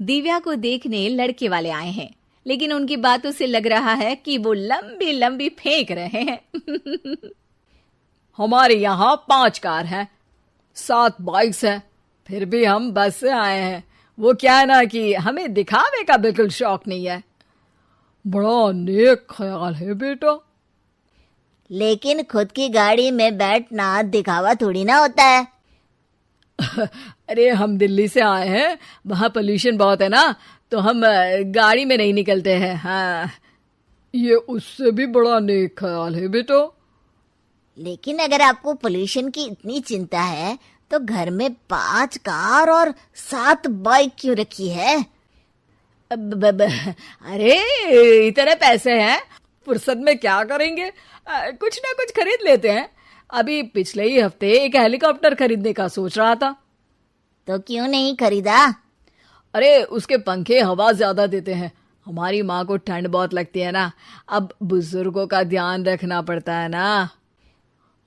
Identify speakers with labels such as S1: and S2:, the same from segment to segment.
S1: दिव्या को देखने लड़के वाले आए हैं, लेकिन उनकी बातों से लग रहा है कि वो लंबी लंबी फेंक रहे हैं।
S2: हमारे यहाँ 5 कार हैं, 7 बाइक्स हैं, फिर भी हम बस से आए हैं। वो क्या है ना कि हमें दिखावे का बिल्कुल शौक नहीं है। बड़ा नेक ख्याल है बेटा।
S3: लेकिन खुद की गाड़ी में बैठना दिखावा थोड़ी ना होता है।
S2: अरे हम दिल्ली से आए हैं, वहाँ पोल्यूशन बहुत है ना, तो हम गाड़ी में नहीं निकलते हैं। हाँ, ये उससे भी बड़ा नेक ख्याल है बेटा।
S3: लेकिन अगर आपको पोल्यूशन की इतनी चिंता है तो घर में 5 कार और 7 बाइक क्यों रखी है?
S2: अरे इतने पैसे हैं, फुर्सत में क्या करेंगे, कुछ ना कुछ खरीद लेते हैं। अभी पिछले ही हफ्ते एक हेलीकॉप्टर खरीदने का सोच रहा था।
S3: तो क्यों नहीं खरीदा?
S2: अरे उसके पंखे हवा ज्यादा देते हैं, हमारी माँ को ठंड बहुत लगती है ना, अब बुजुर्गों का ध्यान रखना पड़ता है ना।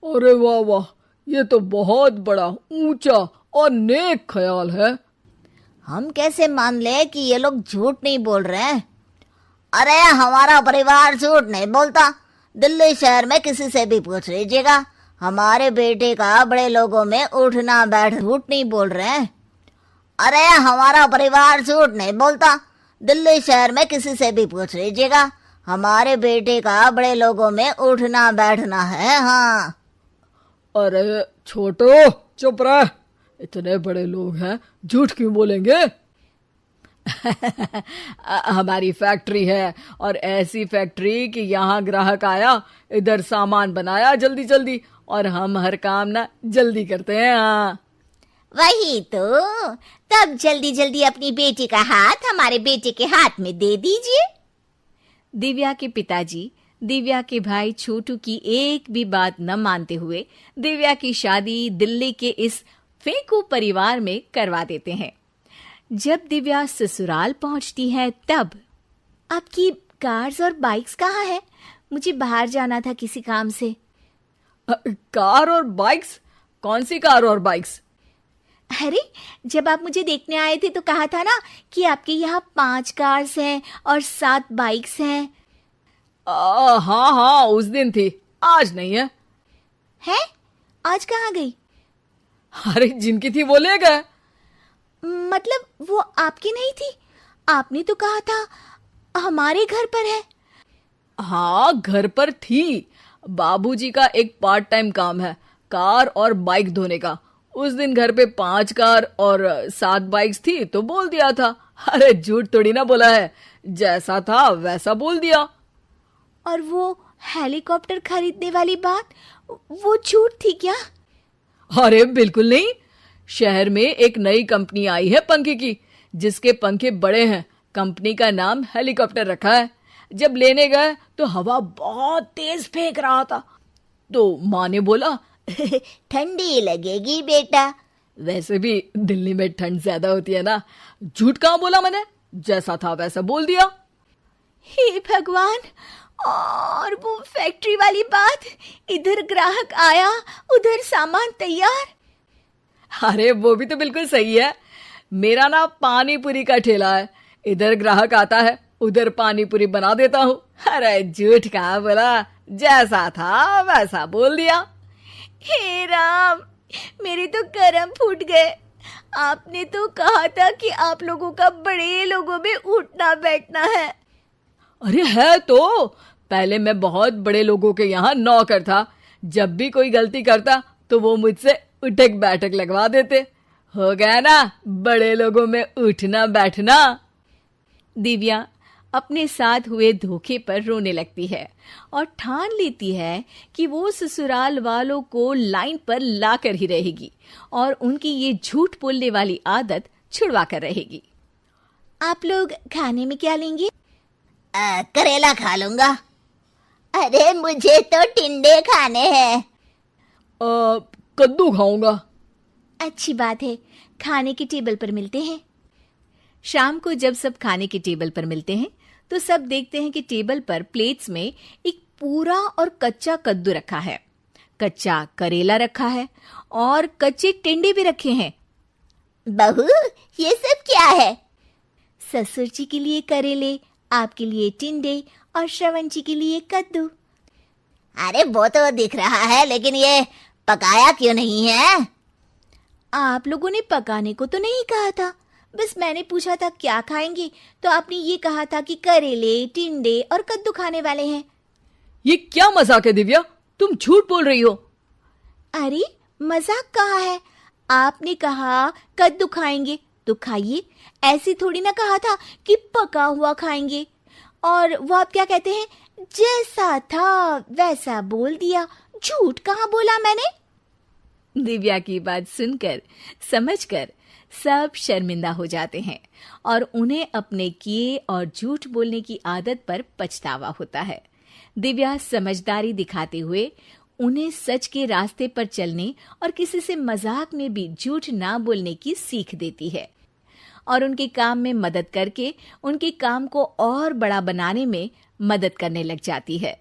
S2: अरे वाह वाह, ये तो बहुत बड़ा ऊंचा और नेक ख्याल है।
S3: हम कैसे मान ले कि ये लोग झूठ नहीं बोल रहे हैं? अरे हमारा परिवार झूठ नहीं बोलता। दिल्ली शहर में किसी से भी पूछ लीजिएगा, हमारे बेटे का बड़े लोगों में उठना बैठ झूठ नहीं बोल रहे हैं। अरे हमारा परिवार झूठ नहीं बोलता। दिल्ली शहर में किसी से भी पूछ लीजिएगा, हमारे बेटे का बड़े लोगों में उठना बैठना है। हाँ।
S2: अरे छोटो चुप रह, इतने बड़े लोग हैं, झूठ क्यों बोलेंगे? हमारी फैक्ट्री है, और ऐसी फैक्ट्री कि यहाँ ग्राहक आया, इधर सामान बनाया जल्दी जल्दी, और हम हर काम ना जल्दी करते हैं। हाँ
S3: वही तो, तब जल्दी जल्दी अपनी बेटी का हाथ हमारे बेटे के हाथ में दे दीजिए।
S1: दिव्या के पिताजी दिव्या के भाई छोटू की एक भी बात न मानते हुए दिव्या की शादी दिल्ली के इस फेंकू परिवार में करवा देते हैं। जब दिव्या ससुराल पहुंचती है तब आपकी कार्स और बाइक्स कहाँ है? मुझे बाहर जाना था किसी काम से।
S2: कार और बाइक्स? कौन सी कार और बाइक्स?
S1: अरे जब आप मुझे देखने आए थे तो कहा था ना कि आपके यहाँ 5 कार्स हैं और 7 बाइक्स हैं।
S2: हाँ हाँ, उस दिन थी, आज नहीं है।
S1: है? आज कहाँ गई?
S2: अरे जिनकी थी वो ले गए।
S1: मतलब वो आपकी नहीं थी? आपने तो कहा था हमारे घर पर है।
S2: हाँ घर पर थी, बाबूजी का एक पार्ट टाइम काम है, कार और बाइक धोने का। उस दिन घर पे 5 कार और 7 बाइक्स थी तो बोल दिया था। अरे झूठ थोड़ी ना बोला है, जैसा था वैसा बोल दिया।
S1: और वो हेलीकॉप्टर खरीदने वाली बात, वो झूठ थी क्या?
S2: अरे बिल्कुल नहीं, शहर में एक नई कंपनी आई है पंखे की, जिसके पंखे बड़े हैं। कंपनी का नाम हेलीकॉप्टर रखा है। जब लेने गए तो हवा बहुत तेज फेंक रहा था, तो माँ ने बोला
S3: ठंडी लगेगी बेटा।
S2: वैसे भी दिल्ली में ठंड ज्यादा होती है ना। झूठ कहाँ बोला मैंने, जैसा था वैसा बोल दिया।
S1: हे भगवान, और वो फैक्ट्री वाली बात, इधर ग्राहक आया उधर सामान तैयार।
S2: अरे वो भी तो बिल्कुल सही है। मेरा ना पानी पूरी का ठेला है, इधर ग्राहक आता है उधर पानी पूरी बना देता हूँ। अरे झूठ कहाँ बोला, जैसा था वैसा बोल दिया।
S1: हे राम, मेरे तो कर्म फूट गए। आपने तो कहा था कि आप लोगों का बड़े लोगों में उठना बैठना है।
S2: अरे है तो, पहले मैं बहुत बड़े लोगों के यहाँ नौकर था। जब भी कोई गलती करता तो वो मुझसे उठक बैठक लगवा देते। हो गया ना बड़े लोगों में उठना बैठना।
S1: दिव्या अपने साथ हुए धोखे पर रोने लगती है और ठान लेती है कि वो ससुराल वालों को लाइन पर लाकर ही रहेगी और उनकी ये झूठ बोलने वाली आदत छुड़वा कर रहेगी। आप लोग खाने में क्या लेंगे?
S3: करेला खा लूंगा। अरे मुझे तो टिंडे खाने हैं।
S2: कद्दू खाऊंगा।
S1: अच्छी बात है, खाने की टेबल पर मिलते हैं। शाम को जब सब खाने की टेबल पर मिलते हैं तो सब देखते हैं कि टेबल पर प्लेट्स में एक पूरा और कच्चा कद्दू रखा है, कच्चा करेला रखा है और कच्चे टिंडे भी रखे हैं।
S3: बहू, ये सब क्या है?
S1: ससुर जी के लिए करेले, आपके लिए टिंडे और श्रवण जी के लिए कद्दू।
S3: अरे वो तो दिख रहा है, लेकिन ये पकाया क्यों नहीं है?
S1: आप लोगों ने पकाने को तो नहीं कहा था, बस मैंने पूछा था क्या खाएंगे, तो आपने ये कहा था कि करेले, टिंडे और कद्दू खाने वाले हैं।
S2: ये क्या मजाक है दिव्या, तुम झूठ बोल रही हो।
S1: अरे मजाक कहाँ है, आपने कहा कद्दू खाएंगे तो खाइए, ऐसी थोड़ी ना कहा था कि पका हुआ खाएंगे। और वो आप क्या कहते हैं, जैसा था वैसा बोल दिया, झूठ कहाँ बोला मैंने। दिव्या की बात सुनकर, समझकर सब शर्मिंदा हो जाते हैं और उन्हें अपने किए और झूठ बोलने की आदत पर पछतावा होता है। दिव्या समझदारी दिखाते हुए उन्हें सच के रास्ते पर चलने और किसी से मजाक में भी झूठ ना बोलने की सीख देती है और उनके काम में मदद करके उनके काम को और बड़ा बनाने में मदद करने लग जाती है।